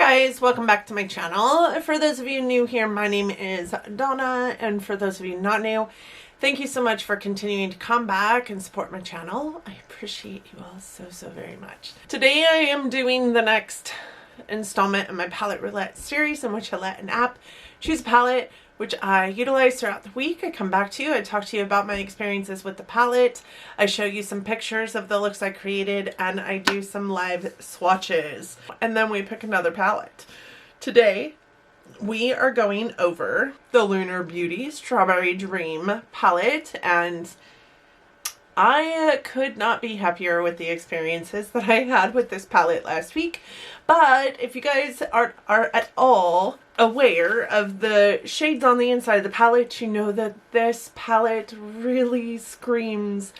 Guys, welcome back to my channel. For those of you new here, my name is Donna, and for those of you not new, thank you so much for continuing to come back and support my channel. I appreciate you all so very much. Today I am doing the next installment in my palette roulette series, in which I let an app choose a palette which I utilize throughout the week. I come back to you, I talk to you about my experiences with the palette, I show you some pictures of the looks I created, and I do some live swatches. And then we pick another palette. Today, we are going over the Lunar Beauty Strawberry Dream palette, and I could not be happier with the experiences that I had with this palette last week. But if you guys are at all aware of the shades on the inside of the palette, you know that this palette really screams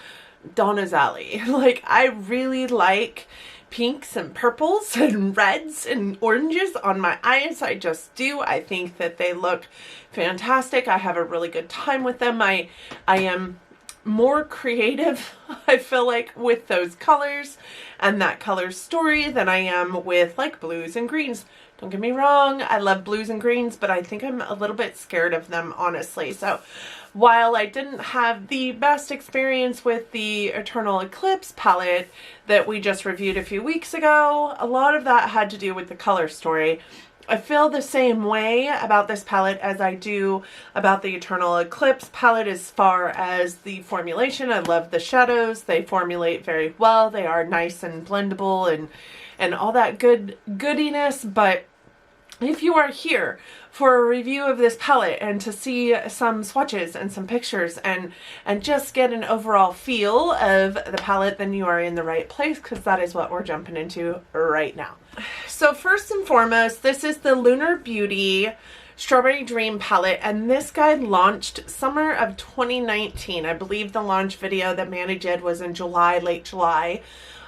Donna's alley. Like, I really like pinks and purples and reds and oranges on my eyes. I just do. I think that they look fantastic. I have a really good time with them. I am more creative, I feel like, with those colors and that color story than I am with like blues and greens. Don't get me wrong, I love blues and greens, but I think I'm a little bit scared of them, honestly. So while I didn't have the best experience with the Eternal Eclipse palette that we just reviewed a few weeks ago, a lot of that had to do with the color story. I feel the same way about this palette as I do about the Eternal Eclipse palette as far as the formulation. I love the shadows. They formulate very well. They are nice and blendable and all that goodiness. But if you are here for a review of this palette and to see some swatches and some pictures and just get an overall feel of the palette, then you are in the right place, because that is what we're jumping into right now. So first and foremost, this is the Lunar Beauty Strawberry Dream palette, and this guide launched summer of 2019. I believe the launch video that Mandy did was in July, late July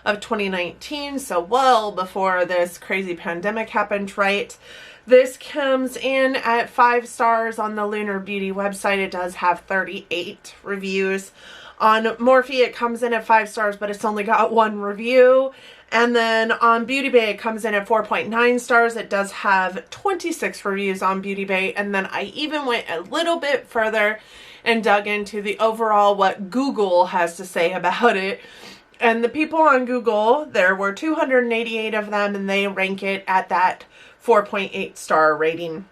of 2019, so well before this crazy pandemic happened, right? This comes in at 5 stars on the Lunar Beauty website. It does have 38 reviews. On Morphe, it comes in at 5 stars, but it's only got 1 review. And then on Beauty Bay, it comes in at 4.9 stars. It does have 26 reviews on Beauty Bay. And then I even went a little bit further and dug into the overall what Google has to say about it. And the people on Google, there were 288 of them, and they rank it at that 4.8 star rating.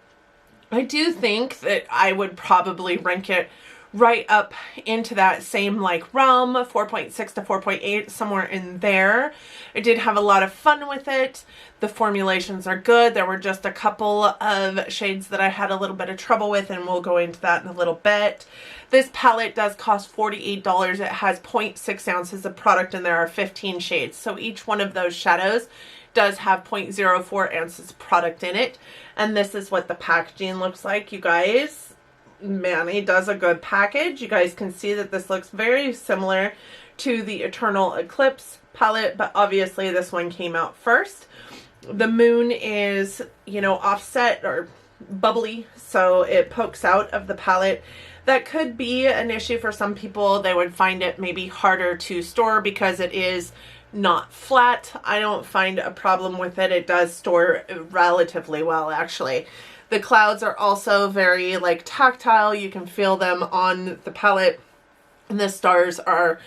I do think that I would probably rank it right up into that same like realm, 4.6 to 4.8, somewhere in there. I did have a lot of fun with it. The formulations are good. There were just a couple of shades that I had a little bit of trouble with, and we'll go into that in a little bit. This palette does cost $48. It has 0.6 ounces of product, and there are 15 shades. So each one of those shadows does have 0.04 ounces of product in it. And this is what the packaging looks like, you guys. Manny does a good package. You guys can see that this looks very similar to the Eternal Eclipse palette, but obviously this one came out first. The moon is, you know, offset or bubbly, so it pokes out of the palette. That could be an issue for some people. They would find it maybe harder to store because it is not flat. I don't find a problem with it. It does store relatively well, actually. The clouds are also very like tactile. You can feel them on the palette. And the stars are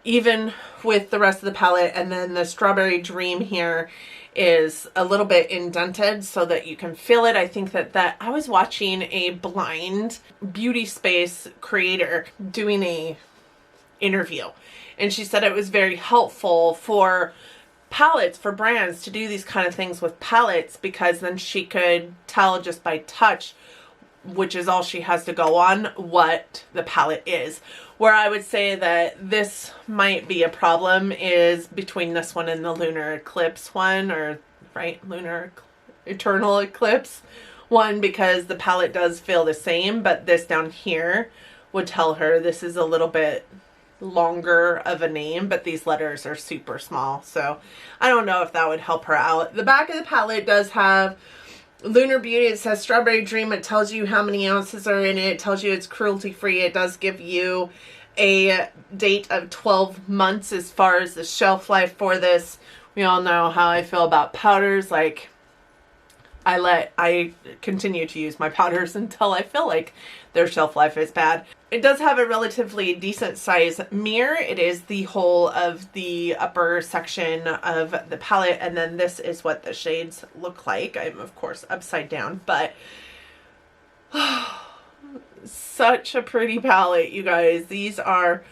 even with the rest of the palette. And then the Strawberry Dream here is a little bit indented so that you can feel it. I think that I was watching a blind beauty space creator doing a interview, and she said it was very helpful for palettes, for brands to do these kind of things with palettes, because then she could tell just by touch, which is all she has to go on, what the palette is. Where I would say that this might be a problem is between this one and the Lunar Eclipse one, or right, Eternal Eclipse one, because the palette does feel the same, but this down here would tell her this is a little bit longer of a name, but these letters are super small, so I don't know if that would help her out. The back of the palette does have Lunar Beauty. It says Strawberry Dream. It tells you how many ounces are in it. It tells you it's cruelty free. It does give you a date of 12 months as far as the shelf life for this. We all know how I feel about powders. Like, I continue to use my powders until I feel like their shelf life is bad. It does have a relatively decent size mirror. It is the whole of the upper section of the palette, and then this is what the shades look like. I'm of course upside down, but such a pretty palette, you guys. These are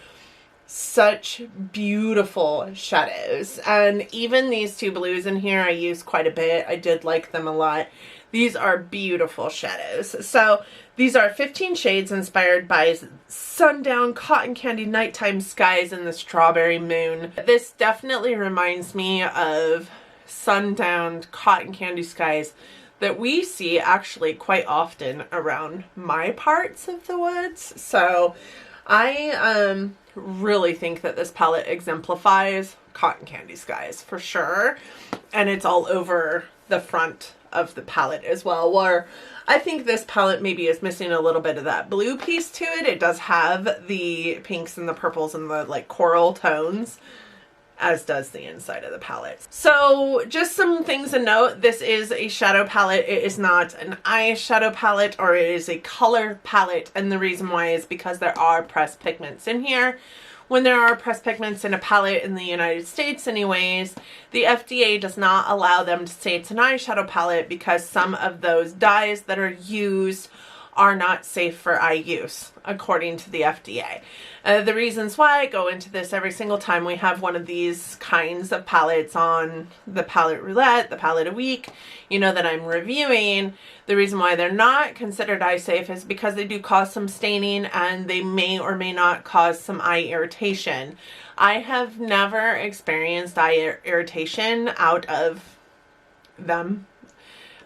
such beautiful shadows, and even these two blues in here I use quite a bit. I did like them a lot. These are beautiful shadows. So these are 15 shades inspired by sundown, cotton candy, nighttime skies, and the strawberry moon. This definitely reminds me of sundown, cotton candy skies that we see actually quite often around my parts of the woods. So I really think that this palette exemplifies cotton candy skies for sure, and it's all over the front of the palette as well, where I think this palette maybe is missing a little bit of that blue piece to it. It does have the pinks and the purples and the like coral tones, as does the inside of the palette. So just some things to note: this is a shadow palette. It is not an eyeshadow palette, or it is a color palette, and the reason why is because there are pressed pigments in here. When there are pressed pigments in a palette in the United States anyways, the FDA does not allow them to say it's an eyeshadow palette because some of those dyes that are used are not safe for eye use, according to the FDA. The reasons why I go into this every single time we have one of these kinds of palettes on the palette Roulette, the palette a week, you know, that I'm reviewing. The reason why they're not considered eye safe is because they do cause some staining, and they may or may not cause some eye irritation. I have never experienced eye irritation out of them.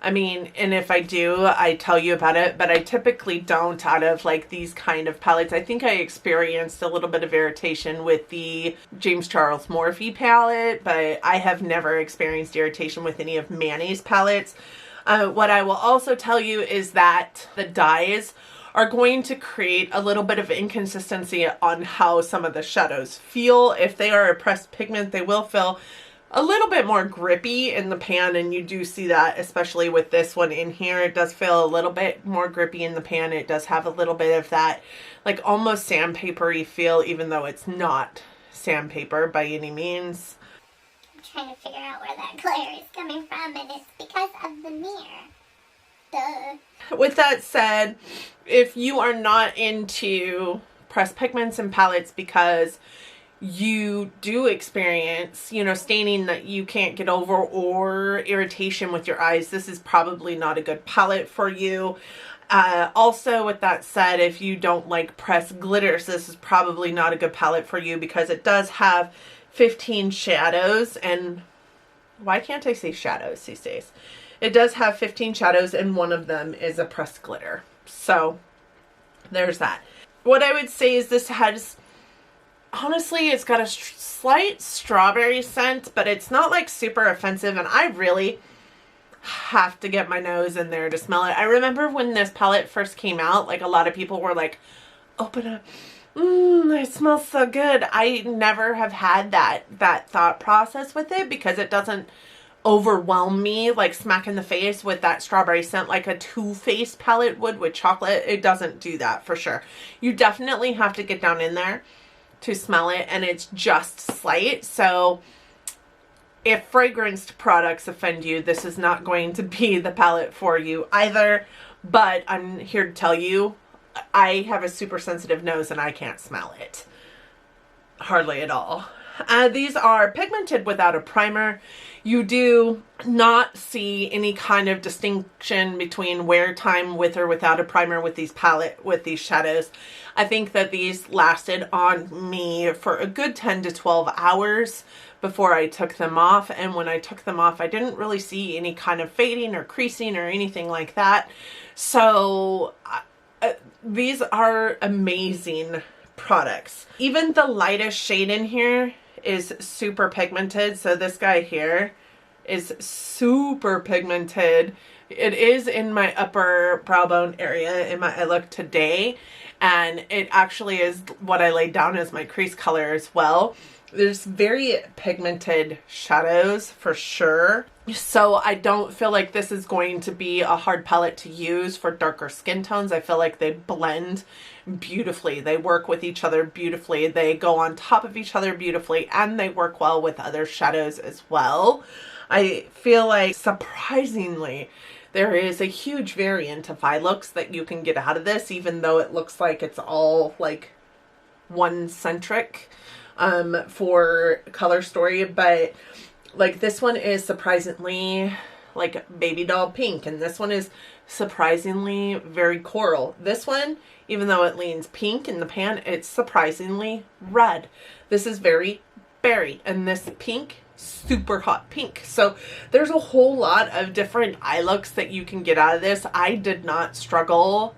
I mean, and if I do, I tell you about it, but I typically don't out of like these kind of palettes. I think I experienced a little bit of irritation with the James Charles Morphe palette, but I have never experienced irritation with any of Manny's palettes. What I will also tell you is that the dyes are going to create a little bit of inconsistency on how some of the shadows feel. If they are a pressed pigment, they will feel a little bit more grippy in the pan, and you do see that especially with this one in here. It does feel a little bit more grippy in the pan. It does have a little bit of that like almost sandpapery feel, even though it's not sandpaper by any means. I'm trying to figure out where that glare is coming from, and it's because of the mirror. Duh. With that said, if you are not into pressed pigments and palettes because you do experience, you know, staining that you can't get over or irritation with your eyes, this is probably not a good palette for you. Also, with that said, if you don't like pressed glitters, this is probably not a good palette for you because it does have 15 shadows. And why can't I say shadows these days? It does have 15 shadows, and one of them is a pressed glitter. So there's that. What I would say is this has, honestly, it's got a slight strawberry scent, but it's not like super offensive, and I really have to get my nose in there to smell it. I remember when this palette first came out, like a lot of people were like, open up, it smells so good. I never have had that thought process with it because it doesn't overwhelm me like smack in the face with that strawberry scent like a Too Faced palette would with chocolate. It doesn't do that for sure. You definitely have to get down in there to smell it, and it's just slight. So if fragranced products offend you, this is not going to be the palette for you either. But I'm here to tell you, I have a super sensitive nose and I can't smell it hardly at all. These are pigmented without a primer. You do not see any kind of distinction between wear time with or without a primer with these shadows. I think that these lasted on me for a good 10 to 12 hours before I took them off. And when I took them off, I didn't really see any kind of fading or creasing or anything like that. So these are amazing products. Even the lightest shade in here is super pigmented. So this guy here is super pigmented. It is in my upper brow bone area in my eye look today, and it actually is what I laid down as my crease color as well. There's very pigmented shadows for sure. So I don't feel like this is going to be a hard palette to use for darker skin tones. I feel like they blend beautifully. They work with each other beautifully. They go on top of each other beautifully, and they work well with other shadows as well. I feel like, surprisingly, there is a huge variant of eye looks that you can get out of this, even though it looks like it's all like one centric for Color Story. But like this one is surprisingly like baby doll pink, and this one is surprisingly very coral. This one, even though it leans pink in the pan, it's surprisingly red. This is very berry, and this pink, super hot pink. So there's a whole lot of different eye looks that you can get out of this. I did not struggle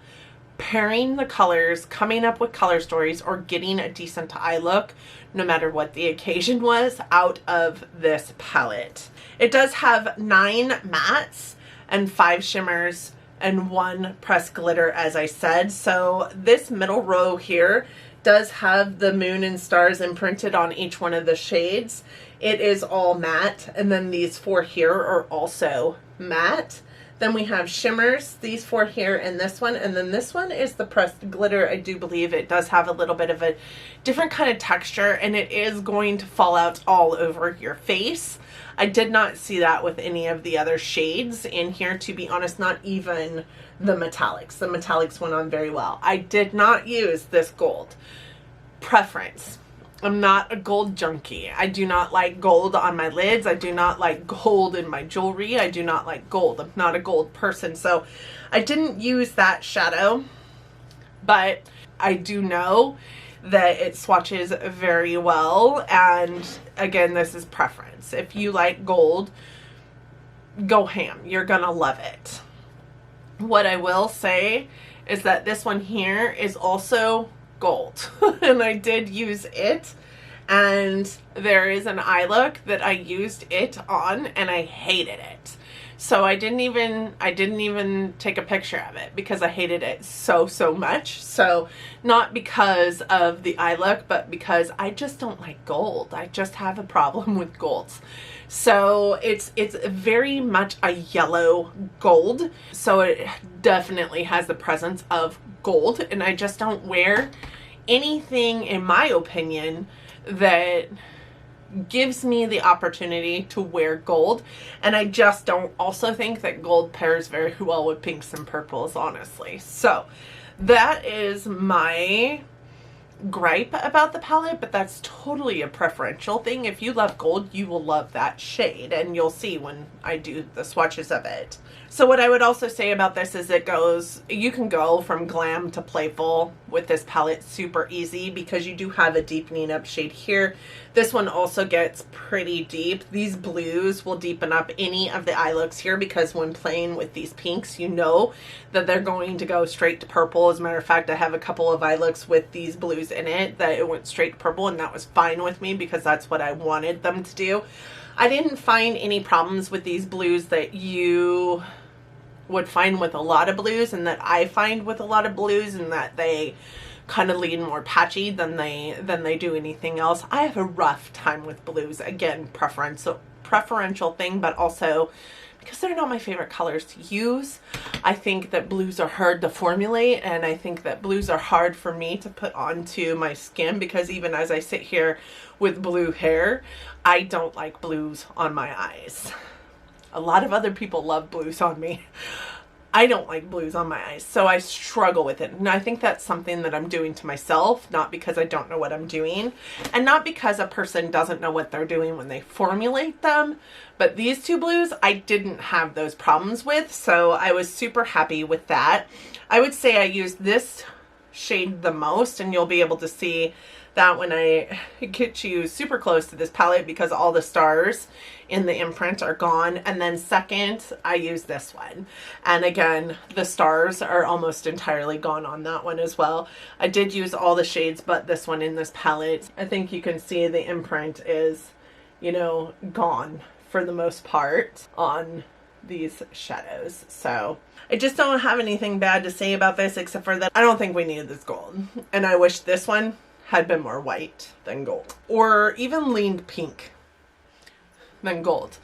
pairing the colors, coming up with color stories, or getting a decent eye look, no matter what the occasion was, out of this palette. It does have 9 mattes and 5 shimmers and 1 pressed glitter, as I said. So this middle row here does have the moon and stars imprinted on each one of the shades. It is all matte, and then these 4 here are also matte. Then we have shimmers, these 4 here and this one, and then this one is the pressed glitter. I do believe it does have a little bit of a different kind of texture, and it is going to fall out all over your face. I did not see that with any of the other shades in here, to be honest, not even the metallics. The metallics went on very well. I did not use this gold. Preference. I'm not a gold junkie. I do not like gold on my lids. I do not like gold in my jewelry. I do not like gold. I'm not a gold person. So I didn't use that shadow, but I do know that it swatches very well. And again, this is preference. If you like gold, go ham. You're gonna love it. What I will say is that this one here is also gold and I did use it, and there is an eye look that I used it on and I hated it. So I didn't even take a picture of it because I hated it so much. So not because of the eye look, but because I just don't like gold. I just have a problem with golds. So it's very much a yellow gold. So it definitely has the presence of gold, and I just don't wear anything, in my opinion, that gives me the opportunity to wear gold. And I just don't also think that gold pairs very well with pinks and purples, honestly. So that is my gripe about the palette, but that's totally a preferential thing. If you love gold, you will love that shade, and you'll see when I do the swatches of it. So what I would also say about this is you can go from glam to playful with this palette super easy, because you do have a deepening up shade here. This one also gets pretty deep. These blues will deepen up any of the eye looks here, because when playing with these pinks, you know that they're going to go straight to purple. As a matter of fact, I have a couple of eye looks with these blues in it that it went straight to purple, and that was fine with me because that's what I wanted them to do. I didn't find any problems with these blues that you would find with a lot of blues, and that I find with a lot of blues, and that they kind of lean more patchy than they do anything else. I have a rough time with blues. Again, preferential thing, but also because they're not my favorite colors to use. I think that blues are hard to formulate, and I think that blues are hard for me to put onto my skin, because even as I sit here with blue hair, I don't like blues on my eyes. A lot of other people love blues on me. I don't like blues on my eyes, so I struggle with it. And I think that's something that I'm doing to myself, not because I don't know what I'm doing, and not because a person doesn't know what they're doing when they formulate them. But these 2 blues, I didn't have those problems with, so I was super happy with that. I would say I used this shade the most, and you'll be able to see that when I get you super close to this palette, because all the stars in the imprint are gone. And then second, I use this one, and again, the stars are almost entirely gone on that one as well. I did use all the shades but this one in this palette. I think you can see the imprint is, you know, gone for the most part on these shadows. So I just don't have anything bad to say about this, except for that I don't think we needed this gold, and I wish this one had been more white than gold, or even leaned pink than gold.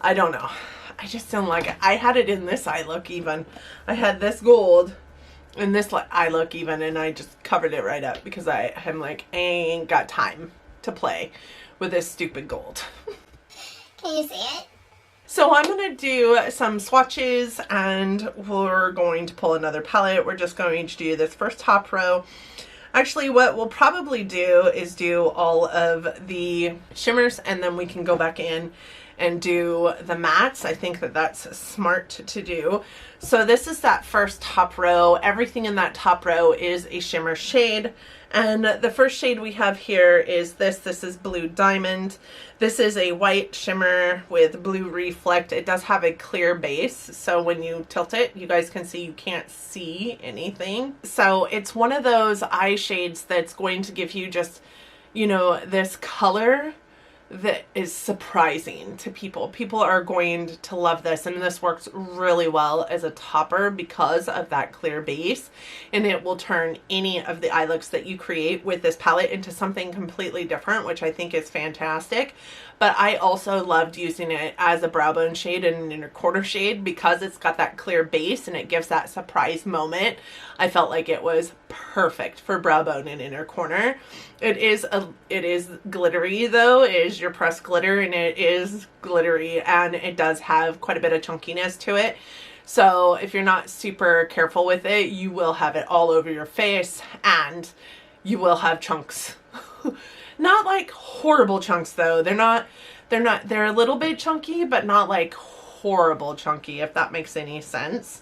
I don't know. I just don't like it. I had it in this eye look even. I had this gold in this eye look even, and I just covered it right up because I'm like, I ain't got time to play with this stupid gold. Can you see it? So I'm going to do some swatches, and we're going to pull another palette. We're just going to do this first top row. Actually, what we'll probably do is do all of the shimmers, and then we can go back in and do the mattes. I think that that's smart to do. So this is that first top row. Everything in that top row is a shimmer shade. And the first shade we have here is this. This is Blue Diamond. This is a white shimmer with blue reflect. It does have a clear base, so when you tilt it, you guys can see you can't see anything. So it's one of those eye shades that's going to give you just, you know, this color that is surprising to people. People are going to love this, and this works really well as a topper because of that clear base, and it will turn any of the eye looks that you create with this palette into something completely different, which I think is fantastic. But I also loved using it as a brow bone shade and an inner corner shade because it's got that clear base and it gives that surprise moment. I felt like it was perfect for brow bone and inner corner. It is glittery though. It is your pressed glitter, and it is glittery, and it does have quite a bit of chunkiness to it. So if you're not super careful with it, you will have it all over your face, and you will have chunks. Not like horrible chunks though. They're a little bit chunky, but not like horrible chunky, if that makes any sense.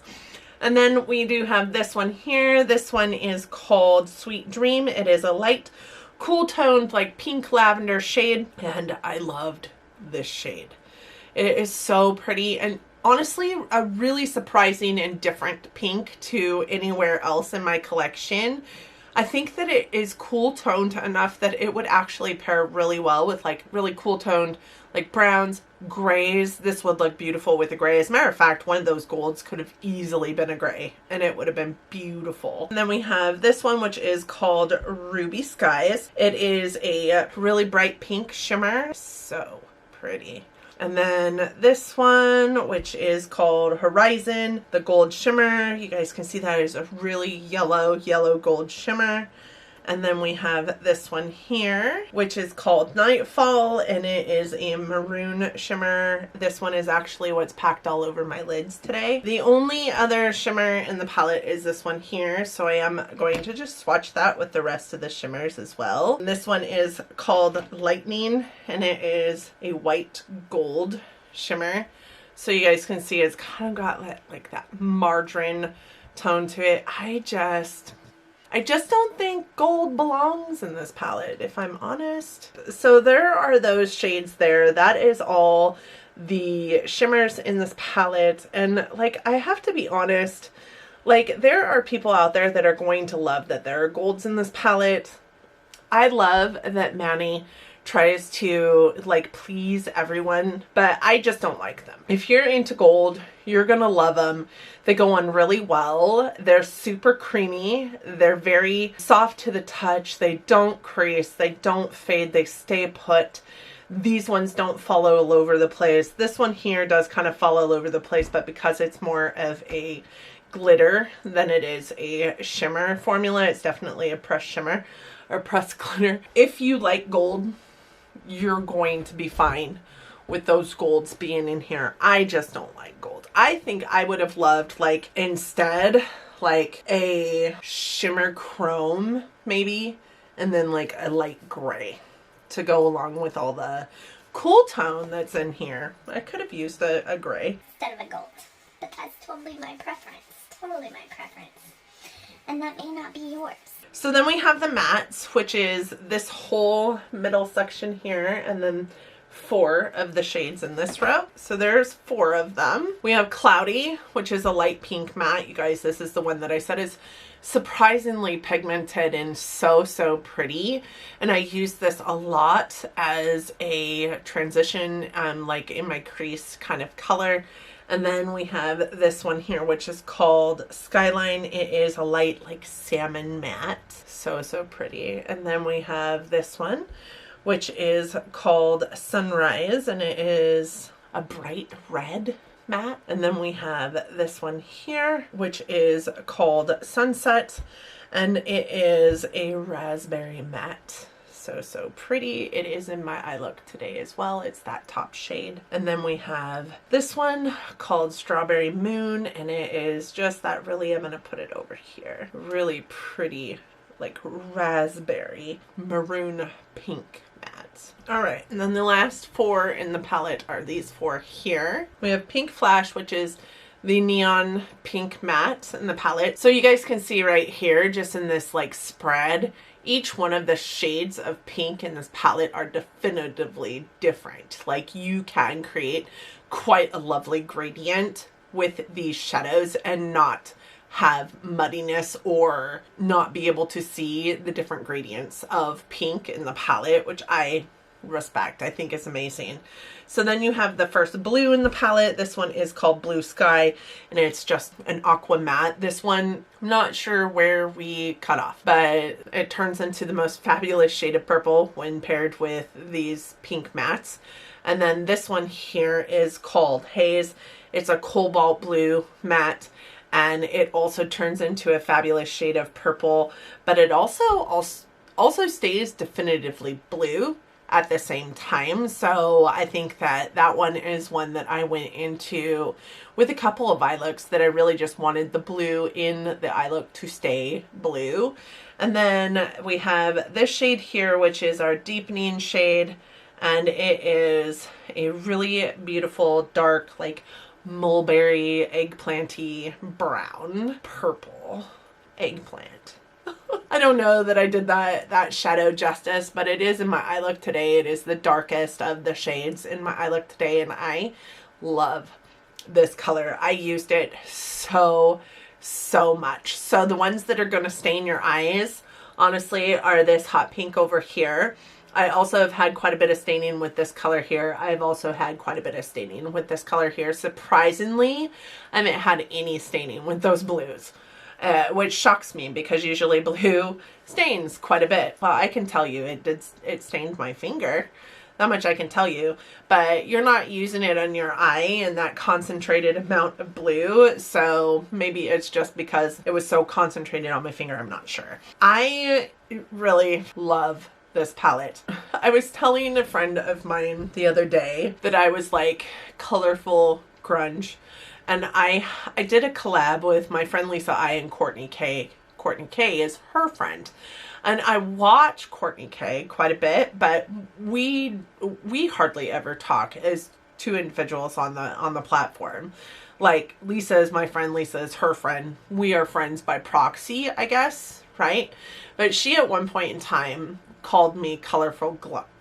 And then we do have this one here. This one is called Sweet Dream. It is a light, cool toned, like pink lavender shade, and I loved this shade. It is so pretty, and honestly, a really surprising and different pink to anywhere else in my collection. I think that it is cool toned enough that it would actually pair really well with like really cool toned like browns, grays. This would look beautiful with a gray. As a matter of fact, one of those golds could have easily been a gray, and it would have been beautiful. And then we have this one, which is called Ruby Skies. It is a really bright pink shimmer. So pretty. And then this one, which is called Horizon, the gold shimmer. You guys can see that is a really yellow gold shimmer. And then we have this one here, which is called Nightfall, and it is a maroon shimmer. This one is actually what's packed all over my lids today. The only other shimmer in the palette is this one here, so I am going to just swatch that with the rest of the shimmers as well. And this one is called Lightning, and it is a white gold shimmer. So you guys can see it's kind of got like that margarine tone to it. I just don't think gold belongs in this palette, if I'm honest. So there are those shades there. That is all the shimmers in this palette. And like, I have to be honest, like there are people out there that are going to love that there are golds in this palette. I love that Manny tries to like please everyone, but I just don't like them. If you're into gold, you're gonna love them. They go on really well. They're super creamy. They're very soft to the touch. They don't crease. They don't fade. They stay put. These ones don't fall all over the place. This one here does kind of fall all over the place, but because it's more of a glitter than it is a shimmer formula, it's definitely a pressed shimmer or pressed glitter. If you like gold, you're going to be fine with those golds being in here. I just don't like gold. I think I would have loved like instead like a shimmer chrome maybe, and then like a light gray to go along with all the cool tone that's in here. I could have used a gray instead of a gold, but that's totally my preference. Totally my preference. And that may not be yours. So then we have the mattes, which is this whole middle section here, and then 4 of the shades in this row. So there's 4 of them. We have Cloudy, which is a light pink matte. You guys, this is the one that I said is surprisingly pigmented and so pretty. And I use this a lot as a transition, like in my crease kind of color. And then we have this one here, which is called Skyline. It is a light like salmon matte. So pretty. And then we have this one, which is called Sunrise, and it is a bright red matte. And then we have this one here, which is called Sunset, and it is a raspberry matte. So pretty. It is in my eye look today as well. It's that top shade. And then we have this one called Strawberry Moon, and it is just that really, I'm going to put it over here. Really pretty, like raspberry maroon pink matte. All right, and then the last four in the palette are these four here. We have Pink Flash, which is the neon pink matte in the palette. So you guys can see right here, just in this like spread, each one of the shades of pink in this palette are definitively different. Like you can create quite a lovely gradient with these shadows and not have muddiness or not be able to see the different gradients of pink in the palette, which I respect. I think it's amazing. So then you have the first blue in the palette. This one is called Blue Sky, and it's just an aqua matte. This one, I'm not sure where we cut off, but it turns into the most fabulous shade of purple when paired with these pink mattes. And then this one here is called Haze. It's a cobalt blue matte, and it also turns into a fabulous shade of purple, but it also stays definitively blue at the same time. So I think that that one is one that I went into with a couple of eye looks that I really just wanted the blue in the eye look to stay blue. And then we have this shade here, which is our deepening shade, and it is a really beautiful dark, like mulberry eggplanty brown purple eggplant. I don't know that I did that shadow justice, but it is in my eye look today. It is the darkest of the shades in my eye look today, and I love this color. I used it so much. So the ones that are going to stain your eyes, honestly, are this hot pink over here. I also have had quite a bit of staining with this color here. I've also had quite a bit of staining with this color here. Surprisingly, I haven't had any staining with those blues. Which shocks me because usually blue stains quite a bit. Well, I can tell you it stained my finger. That much I can tell you. But you're not using it on your eye in that concentrated amount of blue. So maybe it's just because it was so concentrated on my finger. I'm not sure. I really love this palette. I was telling a friend of mine the other day that I was like colorful grunge. And I did a collab with my friend Lisa I and Courtney K. Courtney K is her friend. And I watch Courtney K quite a bit, but we hardly ever talk as two individuals on the platform. Like Lisa is my friend, Lisa is her friend. We are friends by proxy, I guess, right? But she at one point in time called me colorful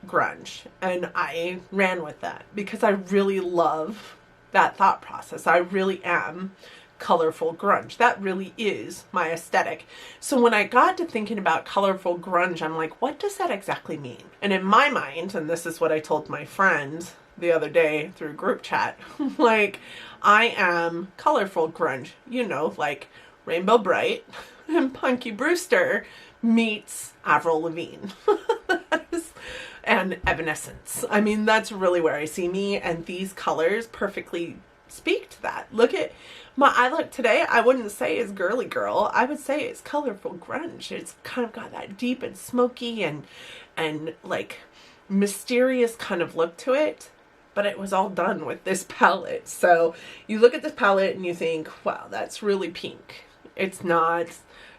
grunge, and I ran with that because I really love that thought process. I really am colorful grunge. That really is my aesthetic. So when I got to thinking about colorful grunge, I'm like, what does that exactly mean? And in my mind, and this is what I told my friend the other day through group chat, like, I am colorful grunge, you know, like Rainbow Bright and Punky Brewster meets Avril Lavigne. And Evanescence. I mean, that's really where I see me, and these colors perfectly speak to that. Look at my eye look today. I wouldn't say it's girly girl. I would say it's colorful grunge. It's kind of got that deep and smoky and like mysterious kind of look to it, but it was all done with this palette. So you look at this palette and you think, wow, that's really pink. It's not.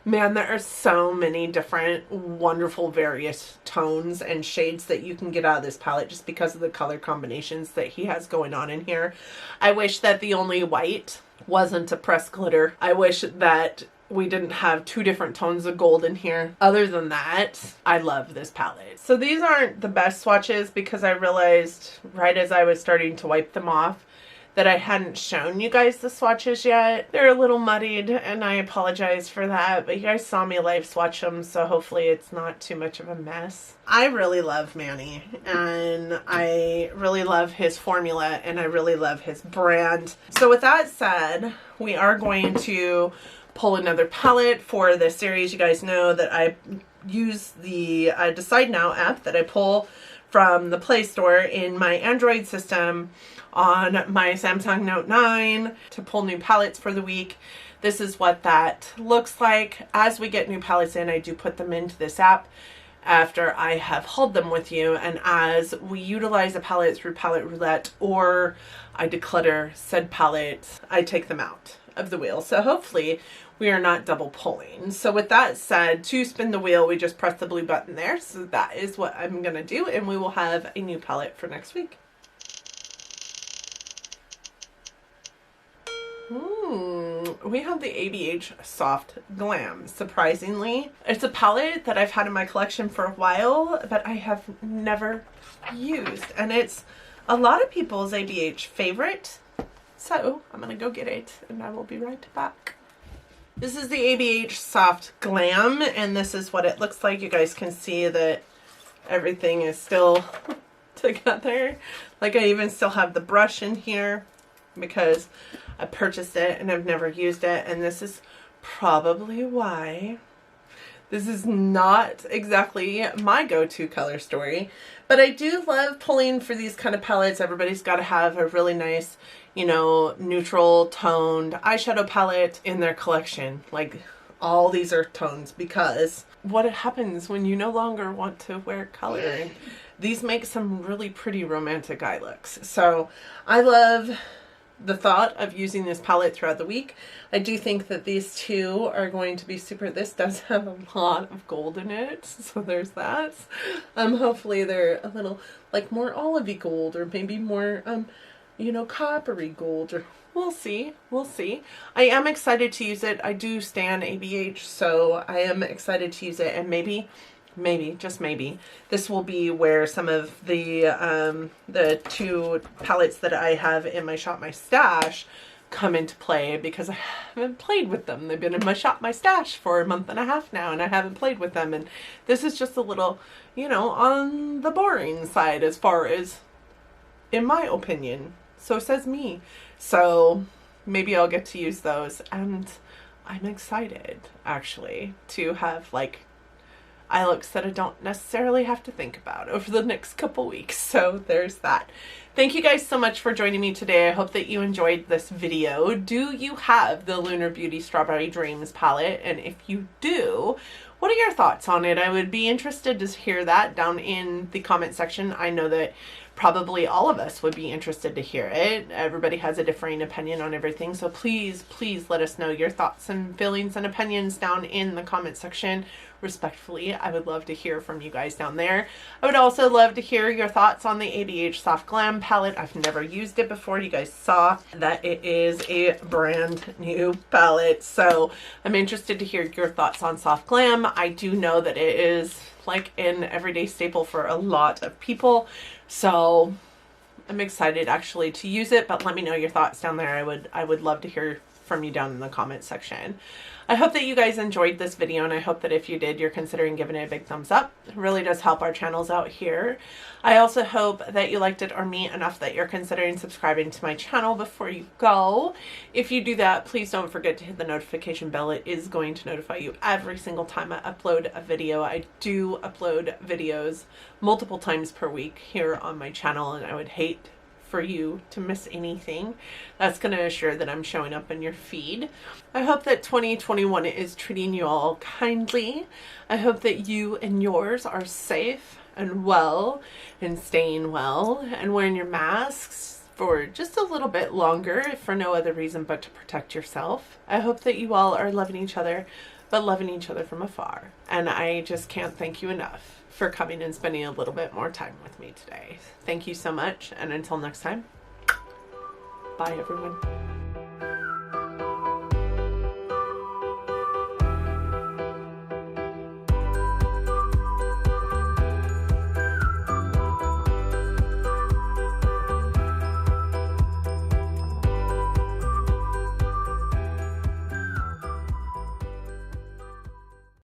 Man, there are so many different wonderful various tones and shades that you can get out of this palette just because of the color combinations that he has going on in here. I wish that the only white wasn't a pressed glitter. I wish that we didn't have two different tones of gold in here. Other than that, I love this palette. So these aren't the best swatches because I realized right as I was starting to wipe them off that I hadn't shown you guys the swatches yet. They're a little muddied, and I apologize for that, but you guys saw me live swatch them, so hopefully it's not too much of a mess. I really love Manny, and I really love his formula, and I really love his brand. So with that said, we are going to pull another palette for this series. You guys know that I use the Decide Now app that I pull from the Play Store in my Android system on my Samsung Note 9 to pull new palettes for the week. This is what that looks like. As we get new palettes in, I do put them into this app after I have hauled them with you, and as we utilize a palette through Palette Roulette or I declutter said palette, I take them out of the wheel. So hopefully we are not double pulling. So with that said, to spin the wheel, we just press the blue button there. So that is what I'm going to do, and we will have a new palette for next week. We have the Ebates Soft Glam. Surprisingly, it's a palette that I've had in my collection for a while, but I have never used, and it's a lot of people's Ebates favorite. So I'm gonna go get it, and I will be right back. This is the Ebates Soft Glam, and this is what it looks like. You guys can see that everything is still together. Like, I even still have the brush in here because I purchased it and I've never used it, and this is probably why this is not exactly my go-to color story. But I do love pulling for these kind of palettes. Everybody's got to have a really nice, you know, neutral toned eyeshadow palette in their collection. Like, all these are tones, because what happens when you no longer want to wear color? And these make some really pretty romantic eye looks. So I love the thought of using this palette throughout the week. I do think that these two are going to be super. This does have a lot of gold in it, so there's that. Hopefully they're a little like more olivey gold, or maybe more you know, coppery gold, or we'll see. We'll see. I am excited to use it. I do stan ABH, so I am excited to use it, and maybe, just maybe, this will be where some of the two palettes that I have in my Shop My Stash come into play, because I haven't played with them. They've been in my Shop My Stash for a month and a half now, and I haven't played with them, and this is just a little, you know, on the boring side as far as, in my opinion. So says me. So maybe I'll get to use those, and I'm excited actually to have like eye looks that I don't necessarily have to think about over the next couple weeks. So there's that. Thank you guys so much for joining me today. I hope that you enjoyed this video. Do you have the Lunar Beauty Strawberry Dreams palette? And if you do, what are your thoughts on it? I would be interested to hear that down in the comment section. I know that probably all of us would be interested to hear it. Everybody has a differing opinion on everything. So please, please let us know your thoughts and feelings and opinions down in the comment section. Respectfully, I would love to hear from you guys down there. I would also love to hear your thoughts on the ABH Soft Glam palette. I've never used it before. You guys saw that it is a brand new palette. So I'm interested to hear your thoughts on Soft Glam. I do know that it is like an everyday staple for a lot of people. So I'm excited actually to use it, but let me know your thoughts down there. I would love to hear from you down in the comment section. I hope that you guys enjoyed this video, and I hope that if you did, you're considering giving it a big thumbs up. It really does help our channels out here. I also hope that you liked it or me enough that you're considering subscribing to my channel before you go. If you do that, please don't forget to hit the notification bell. It is going to notify you every single time I upload a video. I do upload videos multiple times per week here on my channel, and I would hate for you to miss anything. That's going to assure that I'm showing up in your feed. I hope that 2021 is treating you all kindly. I hope that you and yours are safe and well and staying well and wearing your masks for just a little bit longer, if for no other reason but to protect yourself. I hope that you all are loving each other, but loving each other from afar. And I just can't thank you enough for coming and spending a little bit more time with me today. Thank you so much, and until next time, bye everyone.